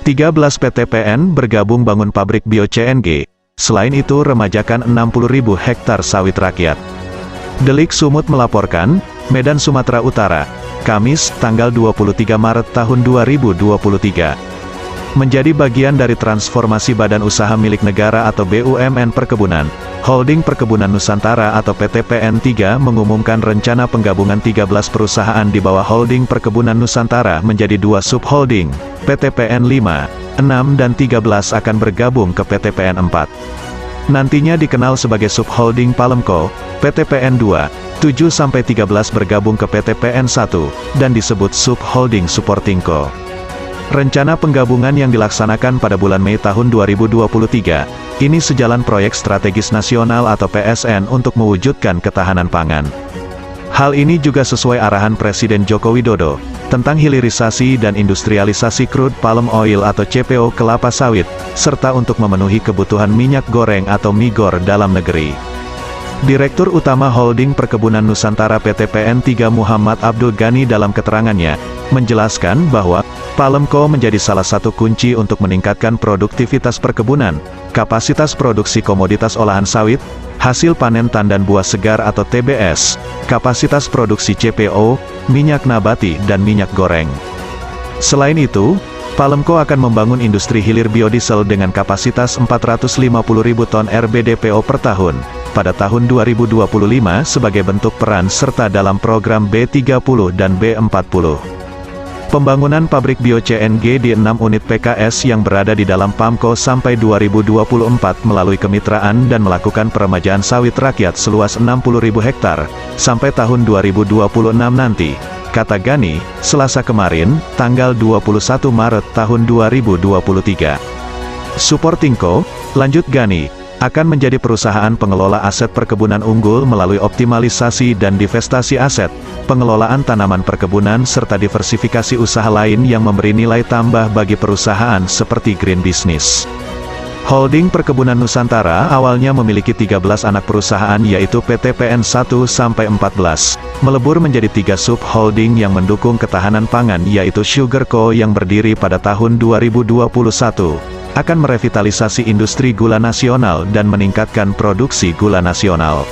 13 PTPN bergabung bangun pabrik bio-CNG. Selain itu remajakan 60.000 hektar sawit rakyat. Delik Sumut melaporkan, Medan Sumatera Utara, Kamis, tanggal 23 Maret tahun 2023. Menjadi bagian dari transformasi Badan Usaha Milik Negara atau BUMN Perkebunan, Holding Perkebunan Nusantara atau PTPN 3 mengumumkan rencana penggabungan 13 perusahaan di bawah Holding Perkebunan Nusantara menjadi 2 subholding, PTPN 5, 6 dan 13 akan bergabung ke PTPN 4. Nantinya dikenal sebagai subholding Palemco, PTPN 2, 7-13 bergabung ke PTPN 1, dan disebut subholding Supportingco. Rencana penggabungan yang dilaksanakan pada bulan Mei tahun 2023, ini sejalan Proyek Strategis Nasional atau PSN untuk mewujudkan ketahanan pangan. Hal ini juga sesuai arahan Presiden Joko Widodo, tentang hilirisasi dan industrialisasi crude palm oil atau CPO kelapa sawit, serta untuk memenuhi kebutuhan minyak goreng atau migor dalam negeri. Direktur Utama Holding Perkebunan Nusantara PTPN 3 Muhammad Abdul Ghani dalam keterangannya, menjelaskan bahwa Palemco menjadi salah satu kunci untuk meningkatkan produktivitas perkebunan, kapasitas produksi komoditas olahan sawit, hasil panen tandan buah segar atau TBS, kapasitas produksi CPO, minyak nabati dan minyak goreng. Selain itu, Palemco akan membangun industri hilir biodiesel dengan kapasitas 450.000 ton RBDPO per tahun, pada tahun 2025 sebagai bentuk peran serta dalam program B30 dan B40. Pembangunan pabrik bio-CNG di 6 unit PKS yang berada di dalam PAMCO sampai 2024 melalui kemitraan dan melakukan peremajaan sawit rakyat seluas 60.000 hektar, sampai tahun 2026 nanti, kata Ghani, Selasa kemarin, tanggal 21 Maret tahun 2023. Supportingco, lanjut Ghani, akan menjadi perusahaan pengelola aset perkebunan unggul melalui optimalisasi dan divestasi aset, pengelolaan tanaman perkebunan serta diversifikasi usaha lain yang memberi nilai tambah bagi perusahaan seperti green business. Holding Perkebunan Nusantara awalnya memiliki 13 anak perusahaan yaitu PTPN 1-14, melebur menjadi 3 subholding yang mendukung ketahanan pangan yaitu Sugarco yang berdiri pada tahun 2021. Akan merevitalisasi industri gula nasional dan meningkatkan produksi gula nasional.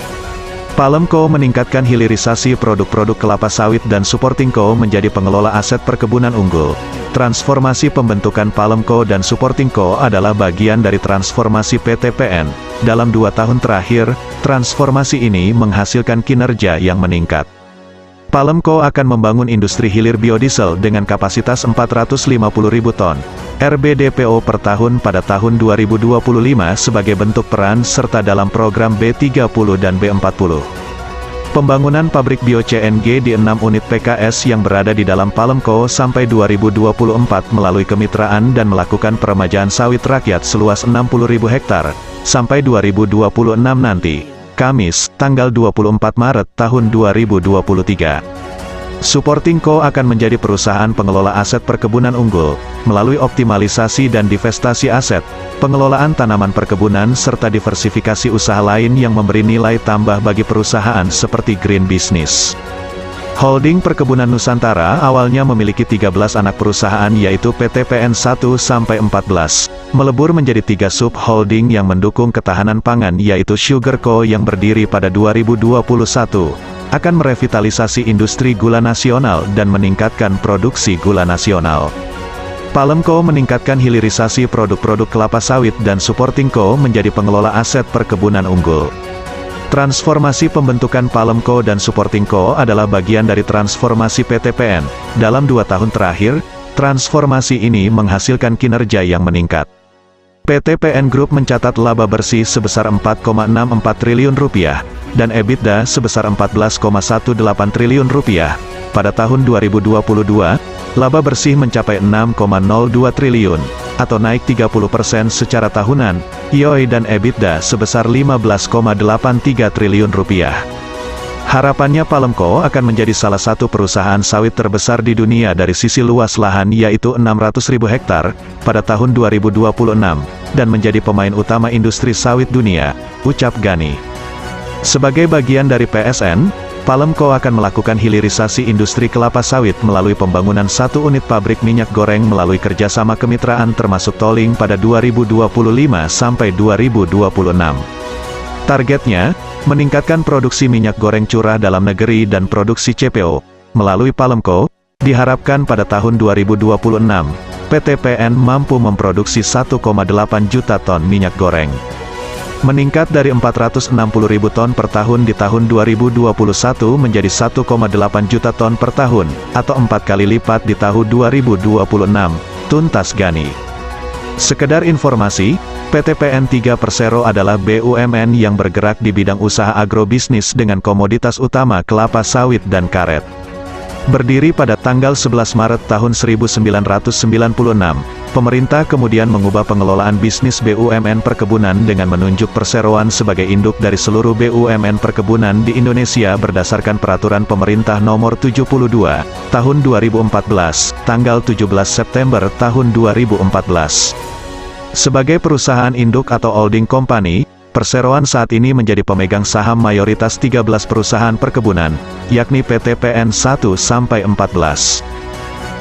Palemco meningkatkan hilirisasi produk-produk kelapa sawit dan Supportingco menjadi pengelola aset perkebunan unggul. Transformasi pembentukan Palemco dan Supportingco adalah bagian dari transformasi PTPN. Dalam 2 tahun terakhir, transformasi ini menghasilkan kinerja yang meningkat. Palemco akan membangun industri hilir biodiesel dengan kapasitas 450.000 ton RBDPO per tahun pada tahun 2025 sebagai bentuk peran serta dalam program B30 dan B40. Pembangunan pabrik bio-CNG di 6 unit PKS yang berada di dalam Palemco sampai 2024 melalui kemitraan dan melakukan peremajaan sawit rakyat seluas 60.000 hektar, sampai 2026 nanti, Kamis, tanggal 24 Maret tahun 2023. Supportingco akan menjadi perusahaan pengelola aset perkebunan unggul, melalui optimalisasi dan divestasi aset, pengelolaan tanaman perkebunan serta diversifikasi usaha lain yang memberi nilai tambah bagi perusahaan seperti green business. Holding Perkebunan Nusantara awalnya memiliki 13 anak perusahaan yaitu PTPN 1-14, melebur menjadi 3 subholding yang mendukung ketahanan pangan yaitu Sugarco yang berdiri pada 2021, akan merevitalisasi industri gula nasional dan meningkatkan produksi gula nasional. Palemco meningkatkan hilirisasi produk-produk kelapa sawit dan Supportingco menjadi pengelola aset perkebunan unggul. Transformasi pembentukan Palemco dan Supportingco adalah bagian dari transformasi PTPN. Dalam 2 tahun terakhir, transformasi ini menghasilkan kinerja yang meningkat. PTPN Group mencatat laba bersih sebesar Rp4,64 triliun, dan EBITDA sebesar Rp14,18 triliun. Pada tahun 2022, laba bersih mencapai Rp6,02 triliun, atau naik 30% secara tahunan, YoY dan EBITDA sebesar Rp15,83 triliun. Harapannya Palemco akan menjadi salah satu perusahaan sawit terbesar di dunia dari sisi luas lahan yaitu 600.000 hektar, pada tahun 2026, dan menjadi pemain utama industri sawit dunia, ucap Ghani. Sebagai bagian dari PSN, Palemko akan melakukan hilirisasi industri kelapa sawit melalui pembangunan 1 unit pabrik minyak goreng melalui kerjasama kemitraan termasuk tolling pada 2025 sampai 2026. Targetnya, meningkatkan produksi minyak goreng curah dalam negeri dan produksi CPO. Melalui Palemko, diharapkan pada tahun 2026, PT PN mampu memproduksi 1,8 juta ton minyak goreng. Meningkat dari 460.000 ton per tahun di tahun 2021 menjadi 1,8 juta ton per tahun, atau 4 kali lipat di tahun 2026, tuntas Gani. Sekedar informasi, PT PN 3 Persero adalah BUMN yang bergerak di bidang usaha agrobisnis dengan komoditas utama kelapa sawit dan karet. Berdiri pada tanggal 11 Maret tahun 1996, pemerintah kemudian mengubah pengelolaan bisnis BUMN perkebunan dengan menunjuk perseroan sebagai induk dari seluruh BUMN perkebunan di Indonesia berdasarkan Peraturan Pemerintah Nomor 72, Tahun 2014, tanggal 17 September tahun 2014. Sebagai perusahaan induk atau holding company, perseroan saat ini menjadi pemegang saham mayoritas 13 perusahaan perkebunan, yakni PT PN 1-14.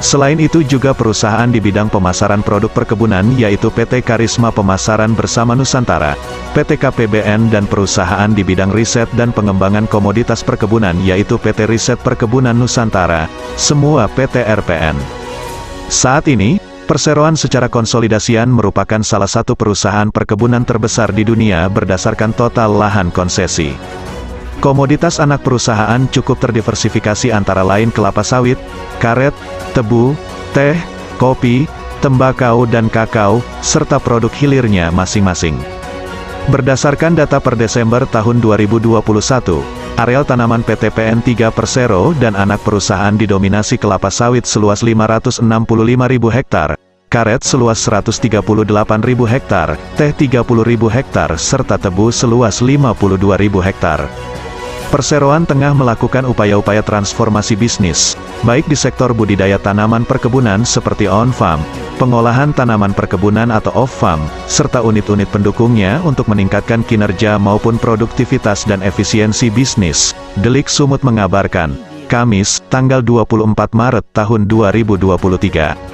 Selain itu juga perusahaan di bidang pemasaran produk perkebunan yaitu PT Karisma Pemasaran Bersama Nusantara, PT KPBN dan perusahaan di bidang riset dan pengembangan komoditas perkebunan yaitu PT Riset Perkebunan Nusantara, semua PT RPN. Saat ini, perseroan secara konsolidasian merupakan salah satu perusahaan perkebunan terbesar di dunia berdasarkan total lahan konsesi. Komoditas anak perusahaan cukup terdiversifikasi antara lain kelapa sawit, karet, tebu, teh, kopi, tembakau dan kakao, serta produk hilirnya masing-masing. Berdasarkan data per Desember tahun 2021, areal tanaman PT PN 3 Persero dan anak perusahaan didominasi kelapa sawit seluas 565.000 hektar, karet seluas 138.000 hektar, teh 30.000 hektar serta tebu seluas 52.000 hektar. Perseroan tengah melakukan upaya-upaya transformasi bisnis, baik di sektor budidaya tanaman perkebunan seperti on-farm, pengolahan tanaman perkebunan atau off-farm, serta unit-unit pendukungnya untuk meningkatkan kinerja maupun produktivitas dan efisiensi bisnis. Delik Sumut mengabarkan, Kamis, tanggal 24 Maret tahun 2023.